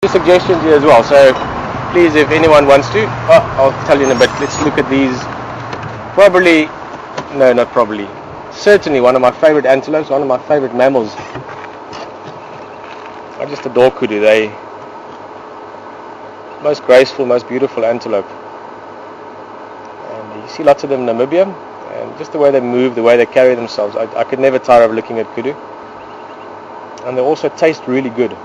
Suggestions here as well, so please, if anyone wants to, I'll tell you in a bit. Let's look at these. Certainly one of my favorite antelopes, one of my favorite mammals. I just adore kudu. They most graceful, most beautiful antelope, and you see lots of them in Namibia, and just the way they move, the way they carry themselves, I could never tire of looking at kudu. And they also taste really good,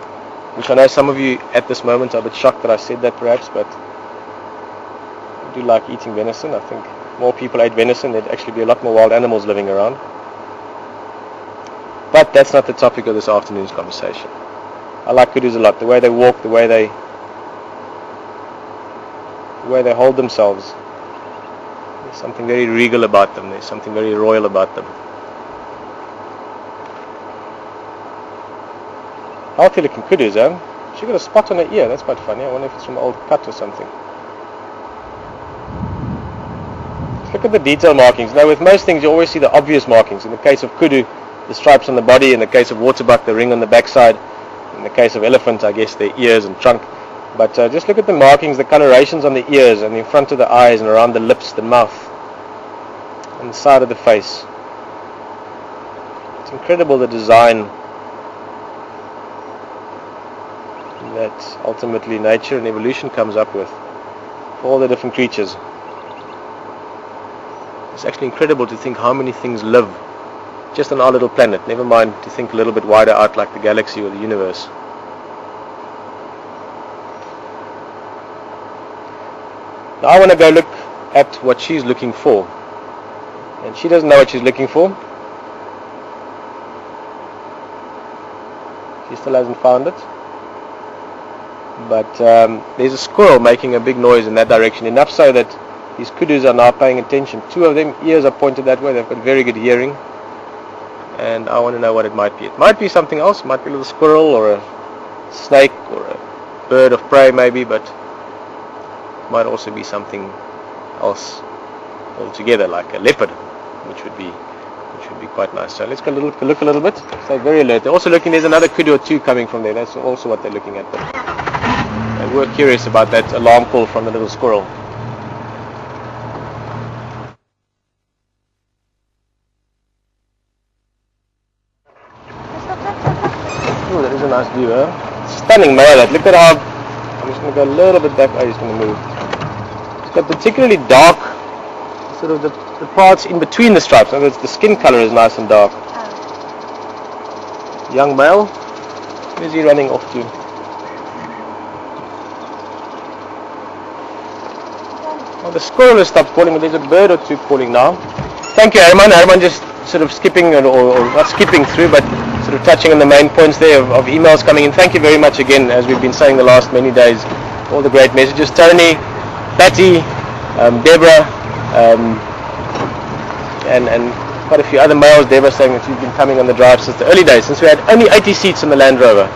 which I know some of you at this moment are a bit shocked that I said that perhaps, but I do like eating venison. I think more people ate venison, there'd actually be a lot more wild animals living around. But that's not the topic of this afternoon's conversation. I like kudus a lot, the way they walk, the way they hold themselves. There's something very regal about them, there's something very royal about them. Healthy looking kudus, She got a spot on her ear, that's quite funny. I wonder if it's from an old cut or something. Let's look at the detail markings. Now with most things you always see the obvious markings. In the case of kudu, the stripes on the body. In the case of waterbuck, the ring on the backside. In the case of elephant, I guess their ears and trunk. But just look at the markings, the colorations on the ears and in front of the eyes and around the lips, the mouth, on the side of the face. It's incredible the design that ultimately nature and evolution comes up with for all the different creatures. It's actually incredible to think how many things live just on our little planet, never mind to think a little bit wider out like the galaxy or the universe. Now I want to go look at what she's looking for, and she doesn't know what she's looking for. She still hasn't found it. But there's a squirrel making a big noise in that direction, enough so that these kudus are now paying attention. Two of them ears are pointed that way, they've got very good hearing, and I want to know what it might be. It might be something else, it might be a little squirrel or a snake or a bird of prey maybe, but it might also be something else altogether, like a leopard, which would be quite nice. So let's go look a little bit. Stay very alert. They're also looking, there's another kudu or two coming from there, that's also what they're looking at. But we're curious about that alarm call from the little squirrel. Oh, that is a nice view, Stunning male, that. Look at how, I'm just going to go a little bit back. He's going to move. It's got particularly dark, sort of the parts in between the stripes. In other words, the skin color is nice and dark. Young male. Where is he running off to? Well, the squirrel has stopped calling, but there's a bird or two calling now. Thank you, Herman. Herman just sort of skipping, or not skipping through, but sort of touching on the main points there of emails coming in. Thank you very much again, as we've been saying the last many days. All the great messages. Tony, Patty, Deborah, and quite a few other males. Deborah saying that you've been coming on the drive since the early days, since we had only 80 seats in the Land Rover.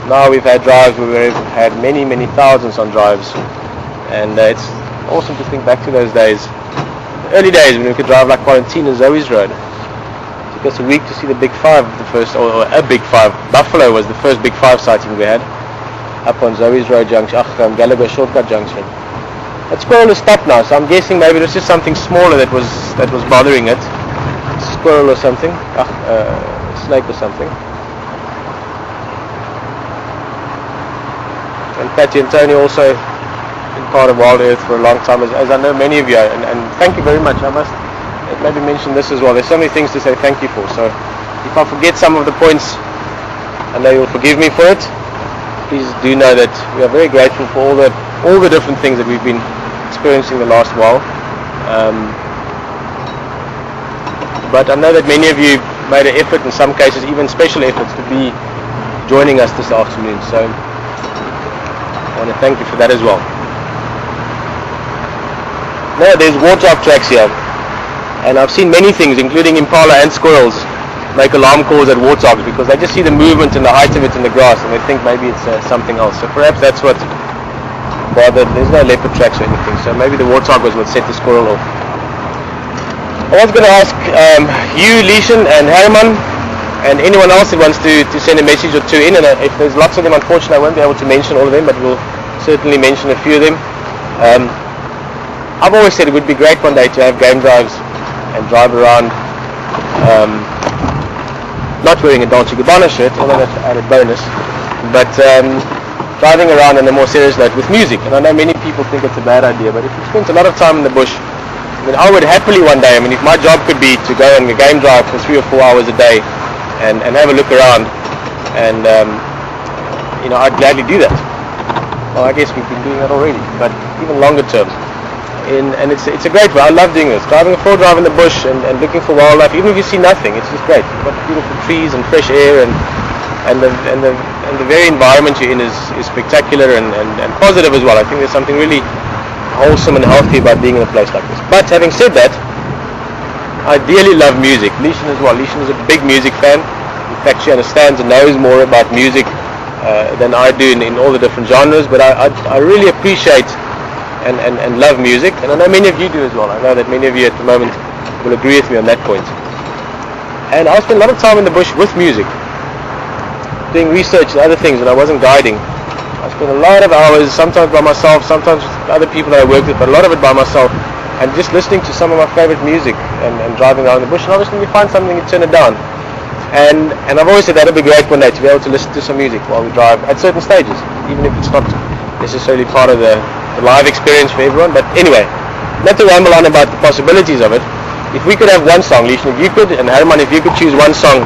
Now we've had drives where we've had many, many thousands on drives. And it's awesome to think back to those days, the early days when we could drive like Quarantine and Zoe's Road. It took us a week to see the Big Five, the first, or a Big Five. Buffalo was the first Big Five sighting we had, up on Zoe's Road Junction, Gallagher Shortcut Junction. That squirrel has stopped now, so I'm guessing maybe it was just something smaller that was bothering it. A squirrel or something, a snake or something. And Patty and Tony also part of Wild Earth for a long time, as I know many of you, and thank you very much. I must maybe mention this as well. There's so many things to say thank you for, so if I forget some of the points, I know you'll forgive me for it. Please do know that we are very grateful for all the different things that we've been experiencing the last while, but I know that many of you made an effort, in some cases even special efforts, to be joining us this afternoon, so I want to thank you for that as well. No, there's warthog tracks here, and I've seen many things, including impala and squirrels, make alarm calls at warthogs because they just see the movement and the height of it in the grass, and they think maybe it's something else. So perhaps that's what bothered. There's no leopard tracks or anything, so maybe the warthog was what set the squirrel off. I was going to ask you, Lieschen and Herman, And anyone else that wants to send a message or two in, and if there's lots of them, unfortunately I won't be able to mention all of them, but we'll certainly mention a few of them. I've always said it would be great one day to have game drives and drive around, not wearing a Dolce & Gabbana shirt, although that's an added bonus, but driving around on a more serious note with music. And I know many people think it's a bad idea, but if you spend a lot of time in the bush, then I would happily one day, if my job could be to go on a game drive for 3 or 4 hours a day and have a look around, and I'd gladly do that. Well, I guess we've been doing that already, but even longer term. And it's a great way. I love doing this. Driving a 4-drive in the bush and looking for wildlife, even if you see nothing, it's just great. You've got beautiful trees and fresh air, and the very environment you're in is spectacular and positive as well. I think there's something really wholesome and healthy about being in a place like this. But having said that, I dearly love music. Lieschen as well. Lieschen is a big music fan. In fact, she understands and knows more about music than I do in all the different genres. But I really appreciate and love music, and I know many of you do as well. I know that many of you at the moment will agree with me on that point. And I spent a lot of time in the bush with music, doing research and other things when I wasn't guiding. I spent a lot of hours, sometimes by myself, sometimes with other people that I worked with, but a lot of it by myself, and just listening to some of my favorite music and driving around the bush. And obviously when you find something, you turn it down. And I've always said that would be great one day to be able to listen to some music while we drive at certain stages, even if it's not necessarily part of the live experience for everyone. But anyway, not to ramble on about the possibilities of it. If we could have one song, Lieschen, if you could, and Herman, if you could choose one song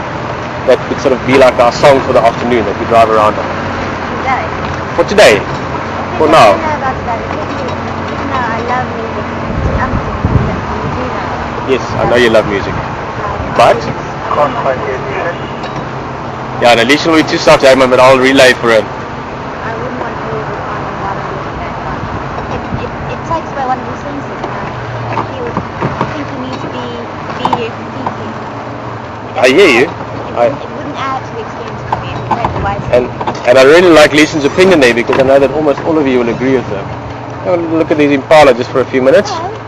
that would sort of be like our song for the afternoon that we drive around on. Today? For today? For now? I don't know about today, because I love music. Yes, I know you love music. But? Can't quite hear music. Yeah, no, Lieschen will be too soft, Herman, but I'll relay for him. I wouldn't want to lose it on a lot of music, but it takes away one of these things that I think you need to be here completely. I hear you. It wouldn't add to the experience for me. It would take away from And I really like Lieschen's opinion there, because I know that almost all of you will agree with her. Look at these Impala just for a few minutes. it.